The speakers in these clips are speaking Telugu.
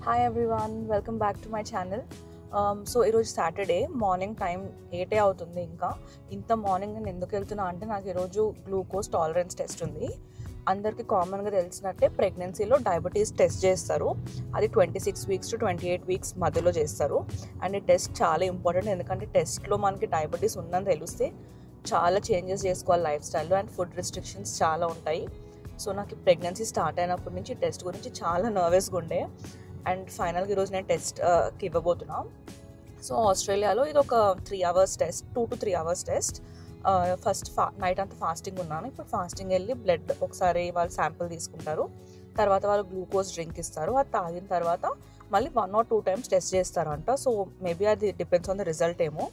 Hi everyone, welcome back to my channel. So ఈరోజు సాటర్డే మార్నింగ్ టైం 8 అవుతుంది. ఇంకా ఇంత మార్నింగ్ నేను ఎందుకు వెళ్తున్నా అంటే నాకు ఈరోజు గ్లూకోజ్ టాలరెన్స్ టెస్ట్ ఉంది. అందరికీ కామన్గా తెలిసినట్టే ప్రెగ్నెన్సీలో డయాబెటీస్ టెస్ట్ చేస్తారు. అది 26 వీక్స్ టు 28 వీక్స్ మధ్యలో చేస్తారు. అండ్ ఈ టెస్ట్ చాలా ఇంపార్టెంట్, ఎందుకంటే టెస్ట్లో మనకి డయాబెటీస్ ఉందని తెలిస్తే చాలా చేంజెస్ చేసుకోవాలి లైఫ్ స్టైల్లో. అండ్ ఫుడ్ రిస్ట్రిక్షన్స్ చాలా ఉంటాయి. సో నాకు ప్రెగ్నెన్సీ స్టార్ట్ అయినప్పటి నుంచి టెస్ట్ గురించి చాలా నర్వస్గా ఉండే. అండ్ ఫైనల్గా ఈరోజు నేను టెస్ట్కి ఇవ్వబోతున్నాను. సో ఆస్ట్రేలియాలో ఇది ఒక 3 hours test, 2 to 3 hours test. First night అంతా ఫాస్టింగ్ ఉన్నాను. ఇప్పుడు ఫాస్టింగ్ వెళ్ళి బ్లడ్ ఒకసారి వాళ్ళు శాంపిల్ తీసుకుంటారు. తర్వాత వాళ్ళు గ్లూకోజ్ డ్రింక్ ఇస్తారు. అది తాగిన తర్వాత మళ్ళీ 1 or 2 times టెస్ట్ చేస్తారంట. సో మేబీ అది డిపెండ్స్ ఆన్ ద రిజల్ట్ ఏమో.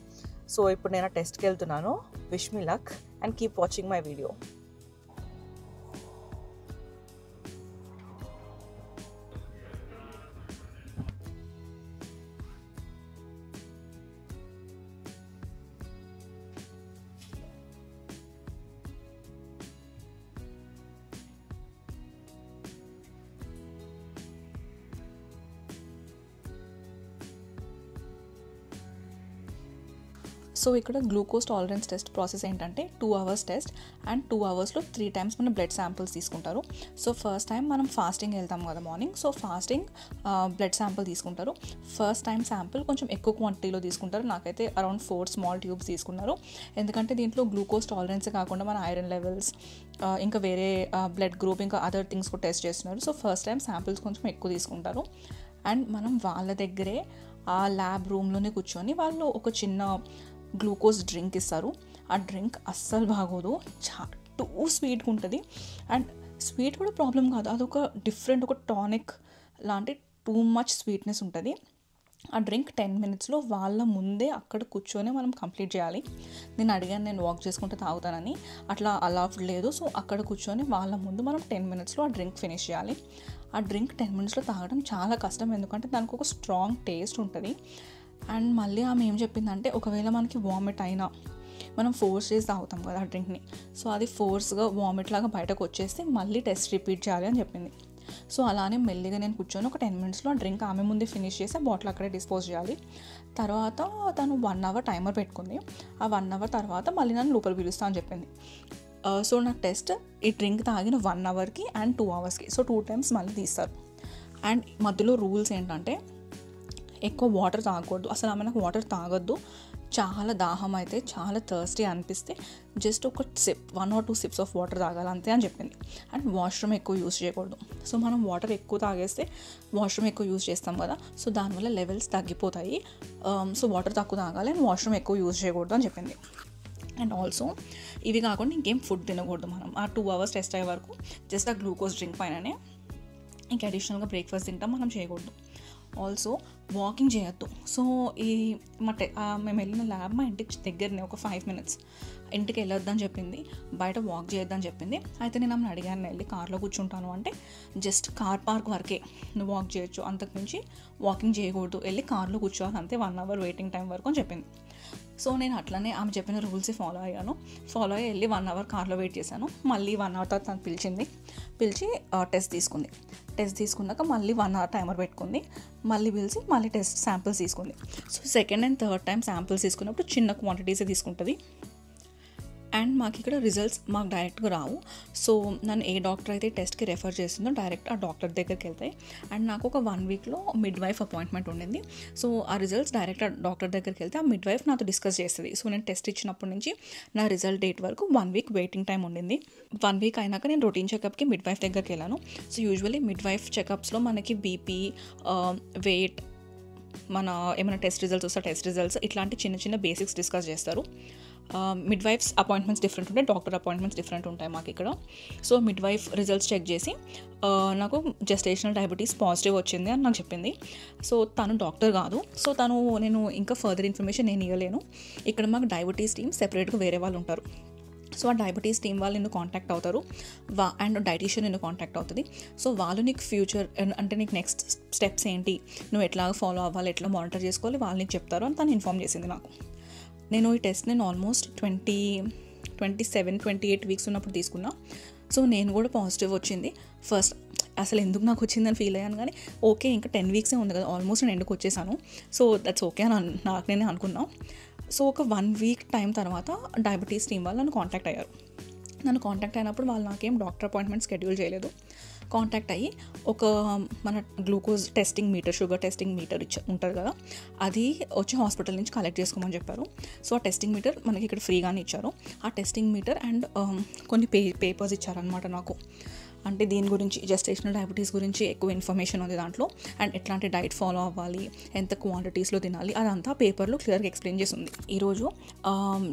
సో ఇప్పుడు నేను ఆ టెస్ట్కి వెళ్తున్నాను. Wish me luck and keep watching my video. So ఇక్కడ గ్లూకోజ్ టాలరెన్స్ టెస్ట్ ప్రాసెస్ ఏంటంటే 2 hours test and 2 hours 3 times మన బ్లడ్ శాంపిల్స్ తీసుకుంటారు. సో ఫస్ట్ టైం మనం ఫాస్టింగ్ వెళ్తాం కదా morning. So fasting blood sample తీసుకుంటారు. ఫస్ట్ టైం శాంపిల్ కొంచెం ఎక్కువ క్వాంటిటీలో తీసుకుంటారు. నాకైతే అరౌండ్ 4 small tubes తీసుకున్నారు. ఎందుకంటే దీంట్లో గ్లూకోజ్ టాలరెన్స్ కాకుండా మన ఐరన్ లెవెల్స్ ఇంకా వేరే బ్లడ్ గ్రూప్ ఇంకా అదర్ థింగ్స్ కూడా టెస్ట్ చేస్తున్నారు. సో ఫస్ట్ టైం శాంపిల్స్ కొంచెం ఎక్కువ తీసుకుంటారు. అండ్ మనం వాళ్ళ దగ్గరే ఆ ల్యాబ్ రూమ్లోనే కూర్చొని వాళ్ళు ఒక చిన్న గ్లూకోజ్ డ్రింక్ ఇస్తారు. ఆ డ్రింక్ అస్సలు బాగోదు, టూ స్వీట్గా ఉంటుంది. అండ్ స్వీట్ కూడా ప్రాబ్లం కాదు, అదొక డిఫరెంట్, ఒక టానిక్ లాంటి టూ మచ్ స్వీట్నెస్ ఉంటుంది. ఆ డ్రింక్ 10 minutes వాళ్ళ ముందే అక్కడ కూర్చొని మనం కంప్లీట్ చేయాలి. నేను అడిగాను, నేను వాక్ చేసుకుంటూ తాగుతానని, అట్లా అలౌడ్ లేదు. సో అక్కడ కూర్చొని వాళ్ళ ముందు మనం 10 minutes ఆ డ్రింక్ ఫినిష్ చేయాలి. ఆ డ్రింక్ 10 minutes తాగడం చాలా కష్టం, ఎందుకంటే దానికి ఒక స్ట్రాంగ్ టేస్ట్ ఉంటుంది. అండ్ మళ్ళీ ఆమె ఏం చెప్పిందంటే, ఒకవేళ మనకి వామిట్ అయినా మనం ఫోర్స్ చేసి తాగుతాం కదా ఆ డ్రింక్ని, సో అది ఫోర్స్గా వామిట్ లాగా బయటకు వచ్చేస్తే మళ్ళీ టెస్ట్ రిపీట్ చేయాలి అని చెప్పింది. సో అలానే మెల్లిగా నేను కూర్చొని ఒక 10 minutes ఆ డ్రింక్ ఆమె ముందే ఫినిష్ చేసి ఆ బాటిల్ అక్కడే డిస్పోజ్ చేయాలి. తర్వాత తను 1 hour టైమర్ పెట్టుకుంది. ఆ 1 hour తర్వాత మళ్ళీ నన్ను లోపల పిలుస్తా అని చెప్పింది. సో నాకు టెస్ట్ ఈ డ్రింక్ తాగిన 1 hourకి అండ్ 2 hours సో 2 times మళ్ళీ తీస్తారు. అండ్ మధ్యలో రూల్స్ ఏంటంటే, ఎక్కువ వాటర్ తాగకూడదు. అసలు ఆమె నాకు వాటర్ తాగొద్దు, చాలా దాహం అయితే, చాలా థర్స్టీ అనిపిస్తే జస్ట్ ఒక SIP, 1 or 2 sips of water తాగాలి అంతే అని చెప్పింది. అండ్ వాష్రూమ్ ఎక్కువ యూజ్ చేయకూడదు. సో మనం వాటర్ ఎక్కువ తాగేస్తే వాష్రూమ్ ఎక్కువ యూజ్ చేస్తాం కదా, సో దానివల్ల లెవెల్స్ తగ్గిపోతాయి. సో వాటర్ తక్కువ తాగాలి అండ్ వాష్రూమ్ ఎక్కువ యూజ్ చేయకూడదు అని చెప్పింది. అండ్ ఆల్సో ఇవి కాకుండా ఇంకేం ఫుడ్ తినకూడదు మనం ఆ 2 hours టెస్ట్ అయ్యే వరకు. జస్ట్ ఆ గ్లూకోజ్ డ్రింక్ పైననే ఇంకా అడిషనల్గా బ్రేక్ఫాస్ట్ తింటాం, మనం చేయకూడదు. ఆల్సో వాకింగ్ చేయొద్దు. సో ఈ మేము వెళ్ళిన ల్యాబ్ మా ఇంటికి దగ్గరనే, ఒక 5 minutes. ఇంటికి వెళ్ళొద్దని చెప్పింది, బయట వాక్ చేయొద్దని చెప్పింది. అయితే నేను ఆమెను అడిగాను, వెళ్ళి కార్లో కూర్చుంటాను అంటే, జస్ట్ కార్ పార్క్ వరకే నువ్వు వాక్ చేయొచ్చు, అంతకుమించి వాకింగ్ చేయకూడదు, వెళ్ళి కార్లో కూర్చోవాలి అంతే, 1 hour వెయిటింగ్ టైం వరకు అని చెప్పింది. సో నేను అట్లనే ఆమె చెప్పిన రూల్సే ఫాలో అయ్యాను. ఫాలో అయ్యి వెళ్ళి 1 hour కార్లో వెయిట్ చేశాను. మళ్ళీ 1 hour తర్వాత తను పిలిచి టెస్ట్ తీసుకుంది. టెస్ట్ తీసుకున్నాక మళ్ళీ 1 hour టైమర్ పెట్టుకుంది. మళ్ళీ పిలిచి మళ్ళీ టెస్ట్ శాంపిల్స్ తీసుకుంది. So second and third time samples తీసుకున్నప్పుడు చిన్న క్వాంటిటీసే తీసుకుంటుంది. అండ్ మాకు ఇక్కడ రిజల్ట్స్ మాకు డైరెక్ట్గా రావు. సో నన్ను ఏ డాక్టర్ అయితే టెస్ట్కి రెఫర్ చేస్తుందో డైరెక్ట్ ఆ డాక్టర్ దగ్గరికి వెళ్తాయి. అండ్ నాకు ఒక 1 weekలో మిడ్ వైఫ్ అపాయింట్మెంట్ ఉండింది. సో ఆ రిజల్ట్స్ డైరెక్ట్ ఆ డాక్టర్ దగ్గరికి వెళ్తే ఆ మిడ్ వైఫ్ నాతో డిస్కస్ చేస్తుంది. సో నేను టెస్ట్ ఇచ్చినప్పటి నుంచి నా రిజల్ట్ డేట్ వరకు 1 week వెయిటింగ్ టైం ఉండింది. 1 week అయినాక నేను రొటీన్ చెకప్కి మిడ్ వైఫ్ దగ్గరికి వెళ్ళాను. సో యూజువల్లీ మిడ్ వైఫ్ చెకప్స్లో మనకి బీపీ, వెయిట్, మన ఏమైనా టెస్ట్ రిజల్ట్స్ వస్తే టెస్ట్ రిజల్ట్స్, ఇట్లాంటి చిన్న చిన్న బేసిక్స్ డిస్కస్ చేస్తారు. మిడ్ వైఫ్స్ అపాయింట్మెంట్స్ డిఫరెంట్ ఉంటాయి, డాక్టర్ అపాయింట్మెంట్స్ డిఫరెంట్ ఉంటాయి మాకు ఇక్కడ. So midwife results check చేసి నాకు జెస్టేషనల్ డయాబెటీస్ పాజిటివ్ వచ్చింది అని నాకు చెప్పింది. సో తను డాక్టర్ కాదు, సో నేను ఇంకా ఫర్దర్ ఇన్ఫర్మేషన్ నేను ఇవ్వలేను. ఇక్కడ మాకు డయాబెటీస్ టీమ్ సెపరేట్గా వేరే వాళ్ళు ఉంటారు. సో ఆ డయాబెటీస్ టీమ్ వాళ్ళు నిన్ను కాంటాక్ట్ అవుతారు, అండ్ డైటీషియన్ నిన్ను కాంటాక్ట్ అవుతుంది. సో వాళ్ళు నీకు ఫ్యూచర్ అంటే నీకు నెక్స్ట్ స్టెప్స్ ఏంటి, నువ్వు ఎట్లా ఫాలో అవ్వాలి, ఎట్లా మానిటర్ చేసుకోవాలి, వాళ్ళు నీకు చెప్తారు అని తను ఇన్ఫామ్ చేసింది నాకు. నేను ఈ టెస్ట్ ఆల్మోస్ట్ 27-28 weeks ఉన్నప్పుడు తీసుకున్నా. సో నేను కూడా పాజిటివ్ వచ్చింది. ఫస్ట్ అసలు ఎందుకు నాకు వచ్చిందని ఫీల్ అయ్యాను. కానీ ఓకే, ఇంకా 10 వీక్సే ఉంది కదా, ఆల్మోస్ట్ నేను ఎండ్కి వచ్చేసాను. సో దట్స్ ఓకే అని నాకు నేనే అనుకున్నా. సో ఒక 1 వీక్ టైం తర్వాత డయాబెటీస్ టీమ్ వాళ్ళు నన్ను కాంటాక్ట్ అయ్యారు. నన్ను కాంటాక్ట్ అయినప్పుడు వాళ్ళు నాకేం డాక్టర్ అపాయింట్మెంట్ షెడ్యూల్ చేయలేదు. కాంటాక్ట్ అయ్యి ఒక మన glucose testing meter, sugar testing meter ఉంటుంది కదా, అది వచ్చి హాస్పిటల్ నుంచి కలెక్ట్ చేసుకోమని చెప్పారు. సో ఆ టెస్టింగ్ మీటర్ మనకి ఇక్కడ ఫ్రీగానే ఇచ్చారు. ఆ టెస్టింగ్ మీటర్ అండ్ కొన్ని పేపర్స్ ఇచ్చారనమాట నాకు. అంటే దీని గురించి, జెస్టేషనల్ డయాబెటీస్ గురించి ఎక్కువ ఇన్ఫర్మేషన్ ఉంది దాంట్లో, అండ్ ఎట్లాంటి డైట్ ఫాలో అవ్వాలి, ఎంత క్వాంటిటీస్లో తినాలి, అదంతా పేపర్లో క్లియర్గా ఎక్స్ప్లెయిన్ చేసి ఉంది. ఈరోజు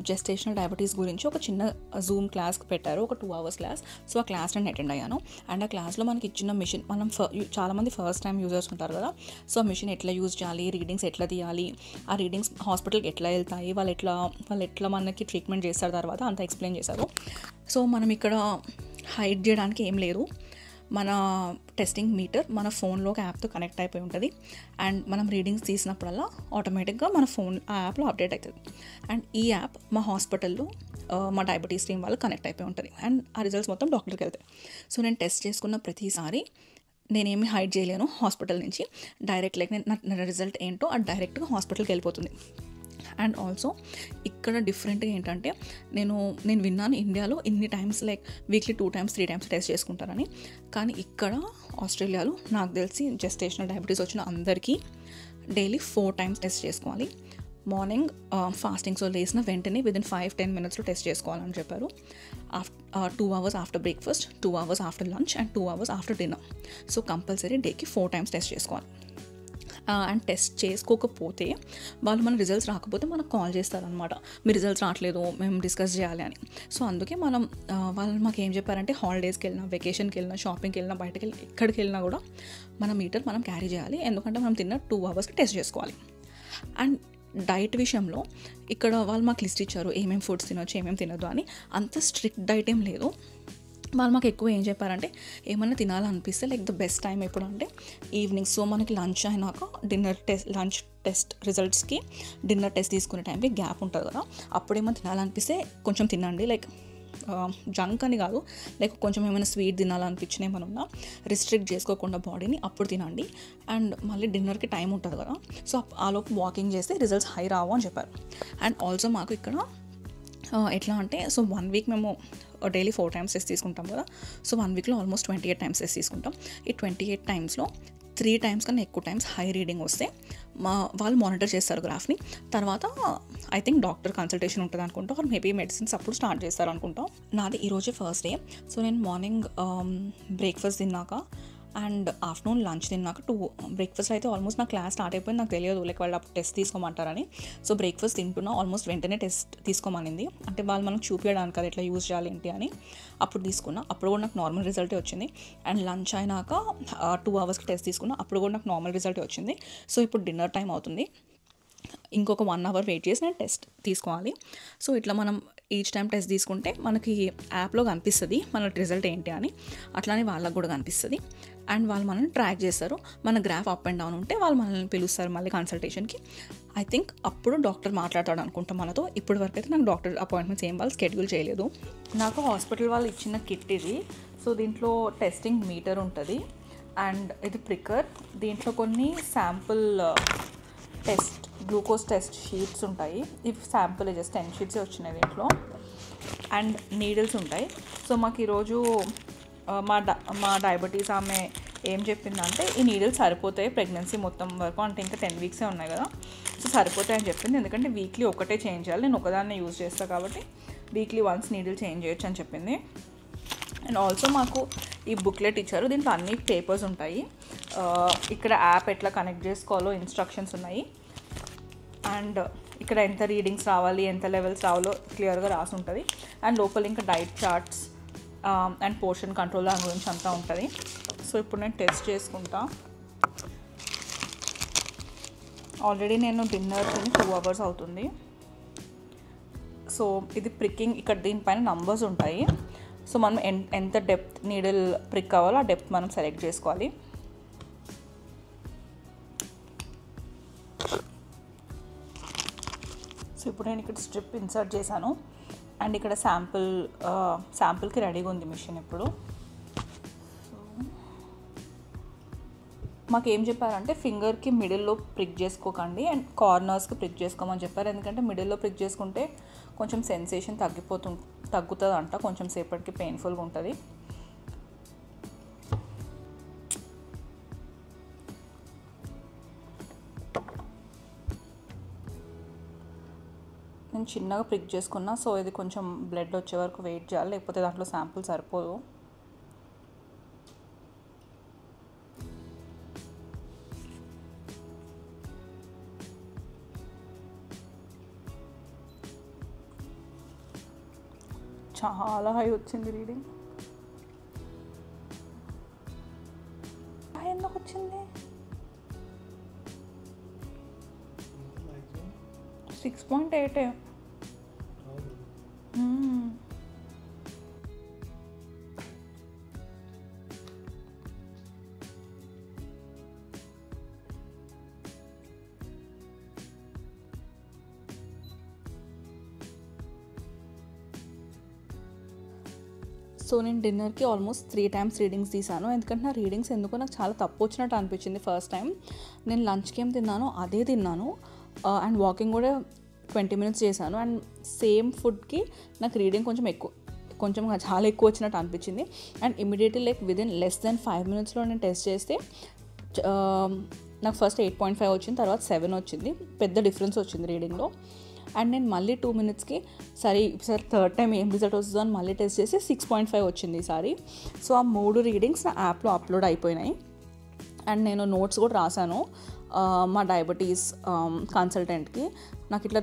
జెస్టేషనల్ డయాబెటీస్ గురించి ఒక చిన్న జూమ్ క్లాస్ పెట్టారు, ఒక 2 hours క్లాస్. సో ఆ క్లాస్ నేను అటెండ్ అయ్యాను. అండ్ ఆ క్లాస్లో మనకి ఇచ్చిన మిషన్, మనం చాలామంది ఫస్ట్ టైం యూజర్స్ ఉంటారు కదా, సో ఆ మిషన్ ఎట్లా యూజ్ చేయాలి, రీడింగ్స్ ఎట్లా తీయాలి, ఆ రీడింగ్స్ హాస్పిటల్కి ఎట్లా వెళ్తాయి, వాళ్ళు ఎట్లా మనకి ట్రీట్మెంట్ చేస్తారు తర్వాత అంతా ఎక్స్ప్లెయిన్ చేశారు. సో మనం ఇక్కడ హైడ్ చేయడానికి ఏం లేదు. మన టెస్టింగ్ మీటర్ మన ఫోన్లోకి యాప్తో కనెక్ట్ అయిపోయి ఉంటుంది. అండ్ మనం రీడింగ్స్ తీసినప్పుడల్లా ఆటోమేటిక్గా మన ఫోన్ ఆ యాప్లో అప్డేట్ అవుతుంది. అండ్ ఈ యాప్ మా హాస్పిటల్లో మా డయాబెటీస్ టీమ్ వాళ్ళు కనెక్ట్ అయిపోయి ఉంటుంది. అండ్ ఆ రిజల్ట్స్ మొత్తం డాక్టర్కి వెళ్తాయి. సో నేను టెస్ట్ చేసుకున్న ప్రతిసారి నేనేమి హైడ్ చేయలేను హాస్పిటల్ నుంచి. డైరెక్ట్ లైక్ నా రిజల్ట్ ఏంటో అది డైరెక్ట్గా హాస్పిటల్కి వెళ్ళిపోతుంది. అండ్ ఆల్సో ఇక్కడ డిఫరెంట్గా ఏంటంటే, నేను విన్నాను ఇండియాలో ఇన్ని times like weekly 2 times 3 times test చేసుకుంటారని. కానీ ఇక్కడ ఆస్ట్రేలియాలో నాకు తెలిసి జెస్టేషనల్ డయాబెటీస్ వచ్చిన అందరికీ డైలీ 4 times టెస్ట్ చేసుకోవాలి. మార్నింగ్ ఫాస్టింగ్స్లో లేసిన వెంటనే విదిన్ 5-10 minutesలో టెస్ట్ చేసుకోవాలని చెప్పారు. 2 hours after breakfast, 2 hours after lunch and 2 hours after dinner. So compulsory డేకి 4 times టెస్ట్ చేసుకోవాలి. అండ్ టెస్ట్ చేసుకోకపోతే వాళ్ళు మన రిజల్ట్స్ రాకపోతే మనకు కాల్ చేస్తారనమాట, మీ రిజల్ట్స్ రావట్లేదు, మేము డిస్కస్ చేయాలి అని. సో అందుకే వాళ్ళు మాకు ఏం చెప్పారంటే, హాలిడేస్కి వెళ్ళినా, వెకేషన్కి వెళ్ళినా, షాపింగ్కి వెళ్ళినా, బయటకి వెళ్ళి ఎక్కడికి వెళ్ళినా కూడా మన మీటర్ మనం క్యారీ చేయాలి. ఎందుకంటే మనం తిన్న 2 hours టెస్ట్ చేసుకోవాలి. అండ్ డైట్ విషయంలో ఇక్కడ వాళ్ళు మాకు లిస్ట్ ఇచ్చారు, ఏమేమి ఫుడ్స్ తినొచ్చు, ఏమేమి తినొద్దు అని. అంత స్ట్రిక్ట్ డైట్ ఏం లేదు. వాళ్ళు మాకు ఎక్కువ ఏం చెప్పారంటే, ఏమన్నా తినాలనిపిస్తే లైక్ ద బెస్ట్ టైం ఎప్పుడు అంటే ఈవినింగ్. సో మనకి లంచ్ అయినాక లంచ్ టెస్ట్ రిజల్ట్స్కి డిన్నర్ టెస్ట్ తీసుకునే టైంకి గ్యాప్ ఉంటుంది కదా, అప్పుడేమన్నా తినాలనిపిస్తే కొంచెం తినండి. లైక్ జంక్ అని కాదు, లైక్ కొంచెం ఏమైనా స్వీట్ తినాలనిపించిన ఏమైనా ఉన్నా రిస్ట్రిక్ట్ చేసుకోకుండా బాడీని అప్పుడు తినండి. అండ్ మళ్ళీ డిన్నర్కి టైం ఉంటుంది కదా, సో ఆలోపు వాకింగ్ చేస్తే రిజల్ట్స్ హై రావు అని చెప్పారు. అండ్ ఆల్సో మాకు ఇక్కడ ఎట్లా అంటే, సో 1 week మేము డైలీ 4 times టెస్ట్ తీసుకుంటాం కదా, సో 1 weekలో ఆల్మోస్ట్ 28 times టెస్ట్ తీసుకుంటాం. ఈ 28 timesలో 3 times కన్నా ఎక్కువ టైమ్స్ హై రీడింగ్ వస్తే వాళ్ళు మానిటర్ చేస్తారు గ్రాఫ్ని. తర్వాత ఐ థింక్ డాక్టర్ కన్సల్టేషన్ ఉంటుంది అనుకుంటా, ఆర్ మేబీ మెడిసిన్స్ అప్పుడు స్టార్ట్ చేస్తారు అనుకుంటా. నాది ఈరోజే ఫస్ట్ డే. సో నేను మార్నింగ్ బ్రేక్ఫాస్ట్ తిన్నాక అండ్ ఆఫ్టర్నూన్ లంచ్ తిన్నాక బ్రేక్ఫాస్ట్ అయితే ఆల్మోస్ట్ నా క్లాస్ స్టార్ట్ అయిపోయింది, నాకు తెలియదు లైక్ వాళ్ళు అప్పుడు టెస్ట్ తీసుకోమంటారని. సో బ్రేక్ఫాస్ట్ తింటున్నా, ఆల్మోస్ట్ వెంటనే టెస్ట్ తీసుకోమనింది. అంటే వాళ్ళు మనకు చూపించడానికి కదా ఎట్లా యూజ్ చేయాలి ఏంటి అని. అప్పుడు తీసుకున్నా, అప్పుడు కూడా నాకు నార్మల్ రిజల్టే వచ్చింది. అండ్ లంచ్ అయినాక 2 hours టెస్ట్ తీసుకున్నా, అప్పుడు కూడా నాకు నార్మల్ రిజల్టే వచ్చింది. సో ఇప్పుడు డిన్నర్ టైం అవుతుంది, ఇంకొక 1 hour వెయిట్ చేసి నేను టెస్ట్ తీసుకోవాలి. సో ఇట్లా మనం ఈచ్ టైం టెస్ట్ తీసుకుంటే మనకి యాప్లో కనిపిస్తుంది మన రిజల్ట్ ఏంటి అని, అట్లానే వాళ్ళకు కూడా కనిపిస్తుంది. అండ్ వాళ్ళు మనల్ని ట్రాక్ చేస్తారు. మన గ్రాఫ్ అప్ అండ్ డౌన్ ఉంటే వాళ్ళు మనల్ని పిలుస్తారు మళ్ళీ కన్సల్టేషన్కి. ఐ థింక్ అప్పుడు డాక్టర్ మాట్లాడతాడు అనుకుంటాం మనతో. ఇప్పటి వరకు అయితే నాకు డాక్టర్ అపాయింట్మెంట్స్ ఏం వాళ్ళు షెడ్యూల్ చేయలేదు. నాకు హాస్పిటల్ వాళ్ళు ఇచ్చిన కిట్ ఇది. సో దీంట్లో టెస్టింగ్ మీటర్ ఉంటుంది అండ్ ఇది ప్రిక్కర్. దీంట్లో కొన్ని శాంపుల్ గ్లూకోజ్ టెస్ట్ షీట్స్ ఉంటాయి. ఇవి శాంపుల్ జస్ట్ 10 sheets వచ్చినాయి దీంట్లో. అండ్ నీడిల్స్ ఉంటాయి. సో మాకు ఈరోజు మా డయాబెటీస్ ఆమె ఏం చెప్పిందంటే, ఈ నీడిల్స్ సరిపోతాయి ప్రెగ్నెన్సీ మొత్తం వరకు, అంటే ఇంకా 10 weeks ఉన్నాయి కదా, సో సరిపోతాయి అని చెప్పింది. ఎందుకంటే వీక్లీ ఒకటే చేంజ్ చేయాలి, నేను ఒకదాన్నే యూజ్ చేస్తాను కాబట్టి వీక్లీ వన్స్ నీడిల్ చేంజ్ చేయొచ్చు అని చెప్పింది. అండ్ ఆల్సో మాకు ఈ బుక్లెట్ ఇచ్చారు, దీంట్లో అన్ని పేపర్స్ ఉంటాయి. ఇక్కడ యాప్ ఎట్లా కనెక్ట్ చేసుకోవాలో ఇన్స్ట్రక్షన్స్ ఉన్నాయి. అండ్ ఇక్కడ ఎంత రీడింగ్స్ రావాలి, ఎంత లెవెల్స్ రావాలో క్లియర్గా రాసి ఉంటుంది. అండ్ లోపల ఇంకా diet charts and portion control దాని గురించి అంతా ఉంటుంది. సో ఇప్పుడు నేను టెస్ట్ చేసుకుంటా. ఆల్రెడీ నేను డిన్నర్ తిని 2 hours అవుతుంది. సో ఇది ప్రిక్కింగ్, ఇక్కడ దీనిపైన నంబర్స్ ఉంటాయి. సో మనం ఎంత డెప్త్ నీడిల్ ప్రిక్ కావాలో ఆ డెప్త్ మనం సెలెక్ట్ చేసుకోవాలి. సో ఇప్పుడు నేను ఇక్కడ స్ట్రిప్ ఇన్సర్ట్ చేశాను అండ్ ఇక్కడ శాంపుల్కి రెడీగా ఉంది మిషన్ ఇప్పుడు. మాకు ఏం చెప్పారంటే ఫింగర్కి మిడిల్లో ప్రిక్ చేసుకోకండి అండ్ కార్నర్స్కి ప్రిక్ చేసుకోమని చెప్పారు. ఎందుకంటే మిడిల్లో ప్రిక్ చేసుకుంటే కొంచెం సెన్సేషన్ తగ్గుతుంది అంట, కొంచెం సేపటికి పెయిన్ఫుల్గా ఉంటుంది. నేను చిన్నగా ప్రిక్ చేసుకున్నా, సో ఇది కొంచెం బ్లడ్ వచ్చే వరకు వెయిట్ చేయాలి, లేకపోతే దాంట్లో శాంపుల్ సరిపోదు. చాలా హై వచ్చింది రీడింగ్. హై ఎందుకు వచ్చింది? 6.8. సో నేను డిన్నర్కి ఆల్మోస్ట్ 3 times రీడింగ్స్ తీసాను. ఎందుకంటే నా రీడింగ్స్ ఎందుకో నాకు చాలా తప్పు వచ్చినట్టు అనిపించింది ఫస్ట్ టైం. నేను లంచ్కి ఏం తిన్నానో అదే తిన్నాను అండ్ వాకింగ్ కూడా 20 minutes చేశాను. అండ్ సేమ్ ఫుడ్కి నాకు రీడింగ్ కొంచెం చాలా ఎక్కువ వచ్చినట్టు అనిపించింది. And immediately like within less than 5 minutesలో నేను టెస్ట్ చేస్తే నాకు ఫస్ట్ 8.5 వచ్చింది, తర్వాత 7 వచ్చింది. పెద్ద డిఫరెన్స్ వచ్చింది రీడింగ్లో. అండ్ నేను మళ్ళీ 2 minutesకి ఈసారి థర్డ్ టైం ఏం రిజల్ట్ వస్తుందో అని మళ్ళీ టెస్ట్ చేసి 6.5 వచ్చింది ఈసారి. సో ఆ 3 రీడింగ్స్ నా యాప్లో అప్లోడ్ అయిపోయినాయి. అండ్ నేను నోట్స్ కూడా రాశాను మా డయాబెటీస్ కన్సల్టెంట్కి. నాకు ఇట్లా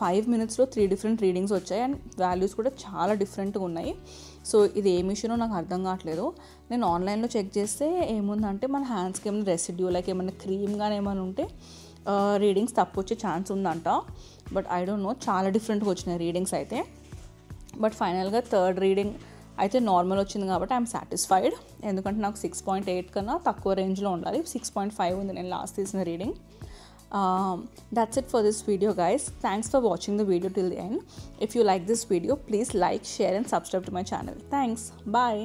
5 minutesలో 3 different రీడింగ్స్ వచ్చాయి అండ్ వాల్యూస్ కూడా చాలా డిఫరెంట్గా ఉన్నాయి. సో ఇది ఏం ఇష్యూనో నాకు అర్థం కావట్లేదు. నేను ఆన్లైన్లో చెక్ చేస్తే ఏముందంటే మన హ్యాండ్స్కి ఏమైనా రెసిడ్యూ లైక్ ఏమైనా క్రీమ్ కానీ ఏమైనా ఉంటే రీడింగ్స్ తప్పు వచ్చే ఛాన్స్ ఉందంట. బట్ ఐ డోంట్ నో, చాలా డిఫరెంట్గా వచ్చినాయి రీడింగ్స్ అయితే. బట్ ఫైనల్గా థర్డ్ రీడింగ్ అయితే నార్మల్ వచ్చింది కాబట్టి ఐఎమ్ సాటిస్ఫైడ్. ఎందుకంటే నాకు 6.8 కన్నా తక్కువ రేంజ్లో ఉండాలి. 6.5 ఉంది నేను లాస్ట్ తీసిన reading. That's it for this video, guys. Thanks for watching the video till the end. If you like this video, please like, share and subscribe to my channel. Thanks. Bye.